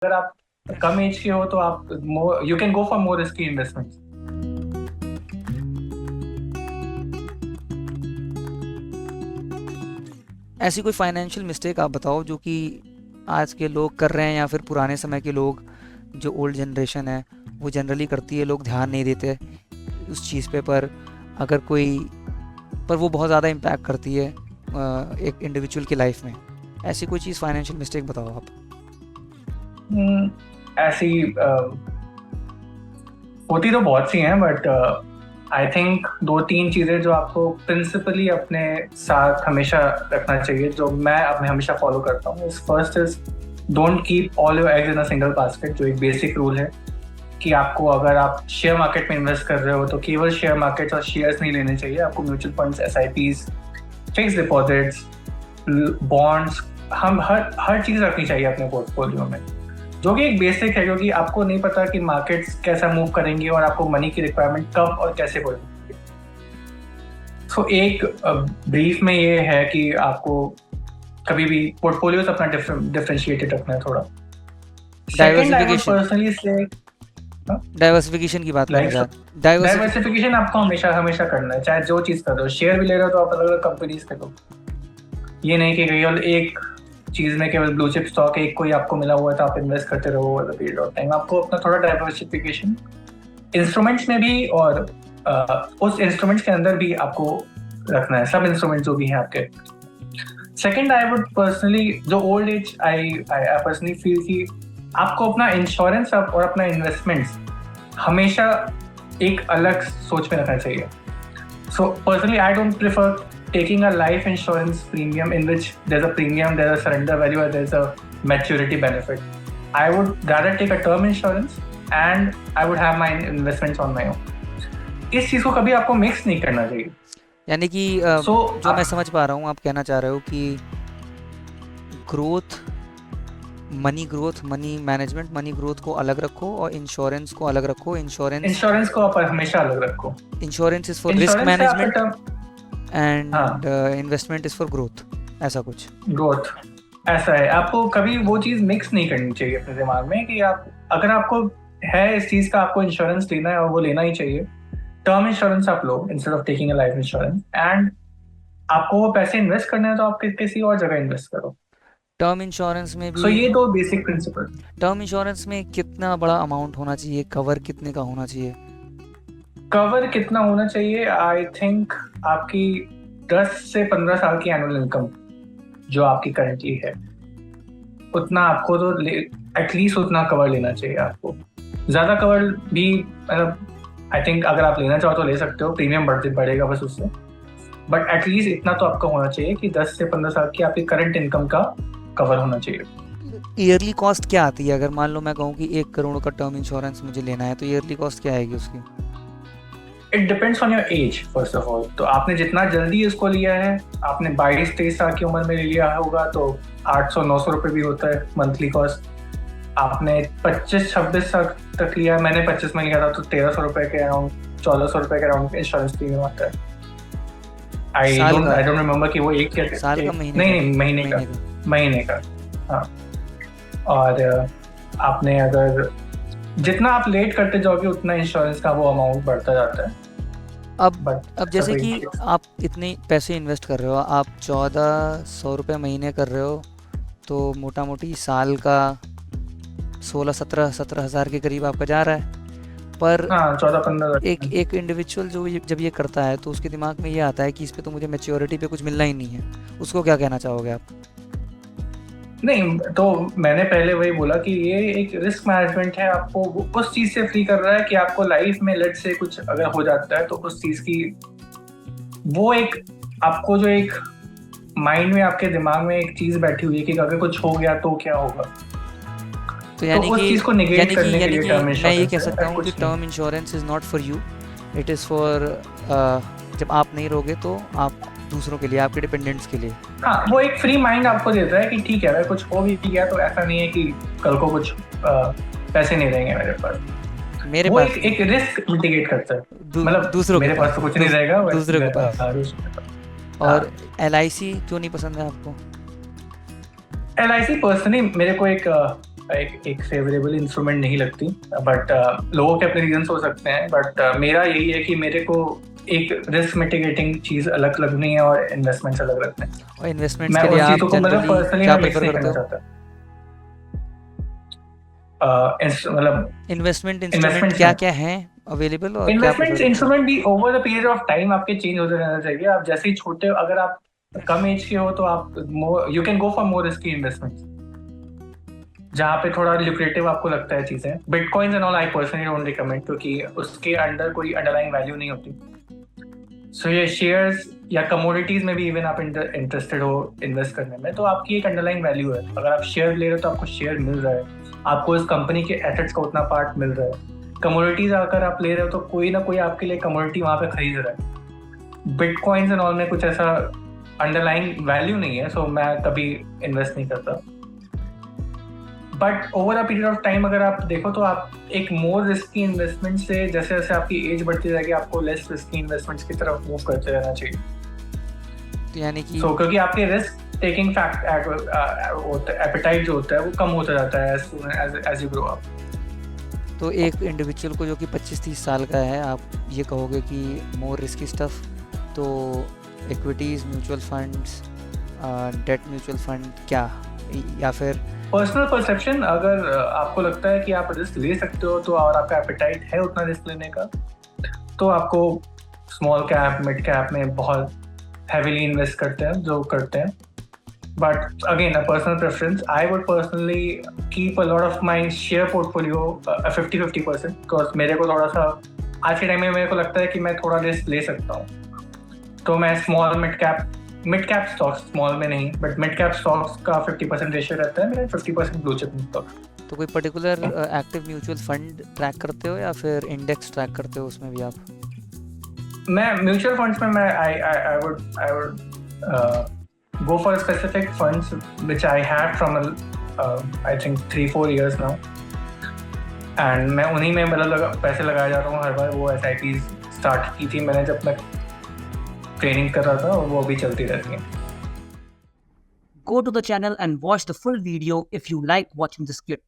अगर आप कम एज के हो तो आप you can go for more risky investment. ऐसी कोई फाइनेंशियल मिस्टेक आप बताओ जो कि आज के लोग कर रहे हैं या फिर पुराने समय के लोग, जो ओल्ड जनरेशन है वो जनरली करती है, लोग ध्यान नहीं देते उस चीज़ पे, पर अगर कोई पर वो बहुत ज़्यादा इम्पैक्ट करती है एक इंडिविजुअल की लाइफ में। ऐसी कोई चीज़ फाइनेंशियल मिस्टेक बताओ आप। ऐसी होती तो बहुत सी हैं, बट आई थिंक दो तीन चीजें जो आपको प्रिंसिपली अपने साथ हमेशा रखना चाहिए, जो मैं अपने हमेशा फॉलो करता हूँ। First is don't keep all your eggs in a single basket, जो एक बेसिक रूल है कि आपको अगर आप शेयर मार्केट में इन्वेस्ट कर रहे हो तो केवल शेयर मार्केट और शेयर्स नहीं लेने चाहिए। आपको mutual funds, SIPs, fix deposits, bonds, हम हर चीज रखनी चाहिए अपने पोर्टफोलियो में, जो कि एक बेसिक है, क्योंकि आपको नहीं पता कि मार्केट्स कैसा मूव करेंगे और आपको मनी की रिक्वायरमेंट कब और कैसे पड़ेगी। सो एक ब्रीफ में ये है कि आपको कभी भी पोर्टफोलियोस अपना डिफरेंशिएटेड रखना है थोड़ा। Second, I would diversification personally से डाइवर्सिफिकेशन की बात करना लाइक चाहता डाइवर्सिफिक डाइवर्सिफिकेशन आपको हमेशा हमेशा करना है, चाहे जो चीज कर रहे हो। शेयर भी ले रहे हो तो आप अलग अलग कंपनीज के लो, ये नहीं कि केवल एक चीज में, केवल ब्लू चिप स्टॉक एक कोई आपको मिला हुआ है तो आप इन्वेस्ट करते रहो over the period of time. आपको अपना थोड़ा डाइवर्सिफिकेशन इंस्ट्रूमेंट्स में भी और उस इंस्ट्रूमेंट्स के अंदर भी आपको रखना है, सब इंस्ट्रूमेंट जो भी हैं आपके। सेकंड, आई वुड पर्सनली, जो old age, I personally feel कि आपको अपना इंश्योरेंस और अपना इन्वेस्टमेंट्स हमेशा एक अलग सोच में रखना चाहिए। So personally I don't prefer taking a life insurance premium in which there's a premium, there's a surrender value, and there's a maturity benefit. I would rather take a term insurance and I would have my investments on my own. इस चीज को कभी आपको mix नहीं करना चाहिए। यानी कि जो मैं समझ पा रहा हूँ, आप कहना चाह रहे हो कि growth, money management, money growth को अलग रखो और इंश्योरेंस को अलग रखो। इंश्योरेंस को आप हमेशा अलग रखो। Insurance is for risk management and investment is for growth, ऐसा कुछ। ग्रोथ ऐसा है, आपको कभी वो चीज मिक्स नहीं करनी चाहिए अपने दिमाग में कि आप, अगर आपको है इस चीज का, आपको इंश्योरेंस लेना है और वो लेना ही चाहिए, टर्म इंश्योरेंस आप लो instead of taking a life insurance. And आपको वो पैसे इन्वेस्ट करने हैं तो आप किसी और जगह इन्वेस्ट करो। टर्म इंश्योरेंस में भी ये दो बेसिक प्रिंसिपल। टर्म इंश्योरेंस में कितना बड़ा अमाउंट होना चाहिए, कवर कितने का होना चाहिए? कवर कितना होना चाहिए, आई थिंक आपकी 10 से 15 साल की एनुअल इनकम जो आपकी करंटली है, उतना आपको तो एटलीस्ट उतना कवर लेना चाहिए आपको। ज्यादा कवर भी आई थिंक अगर आप लेना चाहो तो ले सकते हो, प्रीमियम बढ़ेगा बस उससे, बट एटलीस्ट इतना तो आपका होना चाहिए कि 10 से 15 साल की आपकी करंट इनकम का कवर होना चाहिए। ईयरली कॉस्ट क्या आती है? अगर मान लो मैं कहूँ कि 1 करोड़ का टर्म इंश्योरेंस मुझे लेना है, तो ईयरली कॉस्ट क्या आएगी उसकी? It depends on your age first of all. तो आपने जितना जल्दी इसको लिया है, आपने 22-23 साल की उम्र में लिया होगा तो 800-900 रुपये भी होता है मंथली कॉस्ट। आपने 25-26 साल तक लिया, मैंने 25 में लिया था तो 1300 रुपये के अराउंड, 1400 रुपये के अराउंड इंश्योरेंस प्रीमियम आता है। आई डोंट रिमेम्बर कि वो एक साल का, नहीं महीने का। हाँ, और आपने अगर जितना आप लेट करते जाओगे उतना इंश्योरेंस का वो अमाउंट बढ़ता जाता है। अब जैसे कि आप इतने पैसे इन्वेस्ट कर रहे हो, आप 1400 रुपये महीने कर रहे हो, तो मोटा मोटी साल का 16-17 हज़ार के करीब आपका जा रहा है। पर 14-15 एक इंडिविजुअल जो जब ये करता है तो उसके दिमाग में ये आता है कि इस पे तो मुझे मैच्योरिटी पे कुछ मिलना ही नहीं है। उसको क्या कहना चाहोगे आप? नहीं, तो मैंने पहले वही बोला कि ये एक रिस्क मैनेजमेंट है, आपको उस चीज से फ्री कर रहा है कि आपको लाइफ में लेट से कुछ अगर हो जाता है तो उस चीज की वो एक, आपको जो एक माइंड में, आपके दिमाग में एक चीज बैठी हुई है कि अगर कुछ हो गया तो क्या होगा। तो यानी उस चीज को नेगेट करने के लिए टर्म इंश्योरेंस, मैं ये कह सकता हूँ कि term insurance is not for you, it is for जब आप नहीं रहोगे तो आप दूसरों के लिए, आपके डिपेंडेंट्स के लिए। हाँ, वो एक फ्री माइंड आपको देता है कि ठीक है, अगर कुछ हो भी गया तो ऐसा नहीं है कि कल को कुछ पैसे नहीं रहेंगे मेरे पास। मेरे वो पास एक रिस्क मिटिगेट करता है, मतलब दूसरों मेरे पास तो कुछ नहीं रहेगा, दूसरों के पास। और LIC क्यों नहीं पसंद है आपको? LIC पर्सनली मेरे को एक एक फेवरेबल इंस्ट्रूमेंट नहीं लगती, बट लोगों के अपने रीजन हो सकते हैं, बट मेरा यही है कि मेरे को एक रिस्क मिटिगेटिंग चीज अलग लगनी है और इन्वेस्टमेंट्स अलग रखने हैं। और इन्वेस्टमेंट्स मैं के लिए उस आप चीजों को मतलब जनरली पर्सनली क्या मैं मिक्स प्रेफर नहीं करते करना हो? चाहता। मतलब इन्वेस्टमेंट इंस्ट्रूमेंट इन्वेस्टमेंट्स क्या में क्या हैं अवेलेबल और क्या इन्वेस्टमेंट प्रेफर करते हो? इंस्ट्रूमेंट भी over the period of time आपके चेंज होते रहना चाहिए। आप जैसे ही छोटे, अगर आप कम एज के हो तो आप you can go for more risky investment जहाँ पे थोड़ा ल्यूक्रेटिव आपको लगता है चीजें। Bitcoins and all I personally don't recommend, क्योंकि उसके अंडर कोई अंडरलाइंग वैल्यू नहीं होती। सो ये शेयर्स या कमोडिटीज में भी इवन आप इंटरेस्टेड हो इन्वेस्ट करने में, तो आपकी एक अंडरलाइंग वैल्यू है। अगर आप शेयर ले रहे हो तो आपको शेयर मिल रहा है, आपको इस कंपनी के एसेट्स का उतना पार्ट मिल रहा है। कमोडिटीज अगर आप ले रहे हो तो कोई ना कोई आपके लिए कमोडिटी वहां पे खरीद रहा है। बिटकॉइंस एंड ऑल में कुछ ऐसा अंडरलाइंग वैल्यू नहीं है, सो मैं कभी इन्वेस्ट नहीं करता। But over a period of time अगर आप देखो तो आप एक मोर रिस्की इन्वेस्टमेंट से जैसे जैसे आपकी एज बढ़ती जाएगी आपको लेस रिस्की इन्वेस्टमेंट्स की तरफ मूव करते रहना चाहिए। तो यानी कि क्योंकि आपके रिस्क टेकिंग एपेटाइट जो होता है वो कम होता जाता है एज यू ग्रो अप। तो एक इंडिविजुअल को जो कि 25-30 साल का है, आप ये कहोगे कि मोर रिस्की स्टफ तो equities, mutual funds, debt mutual fund क्या, या फिर पर्सनल परसेप्शन, अगर आपको लगता है कि आप रिस्क ले सकते हो तो और आपका एपेटाइट है उतना रिस्क लेने का, तो आपको स्मॉल कैप मिड कैप में बहुत हैवीली इन्वेस्ट करते हैं जो करते हैं। But again a personal preference, I would personally keep a lot of my share portfolio 50-50%, because मेरे को थोड़ा सा आज के टाइम में मेरे को लगता है कि मैं थोड़ा रिस्क ले सकता हूँ, तो मैं small mid cap stocks, small में नहीं बट मिड कैप स्टॉक्स का 50% रेशियो रहता है, मेरा 50% ब्लू चिप स्टॉक। तो कोई particular active mutual fund track करते हो या फिर इंडेक्स ट्रैक करते हो उसमें भी आप? मैं म्यूचुअल फंड्स में मैं I would go for specific funds which I had from I think 3-4 years now, and मैं उन्हीं में मतलब पैसे लगाया जा रहा हूँ हर बार। वो SIPs स्टार्ट की थी मैंने जब मैं ट्रेनिंग कर रहा था, और वो भी चलती रहती है। Go to the channel and watch the full video if you like watching this clip.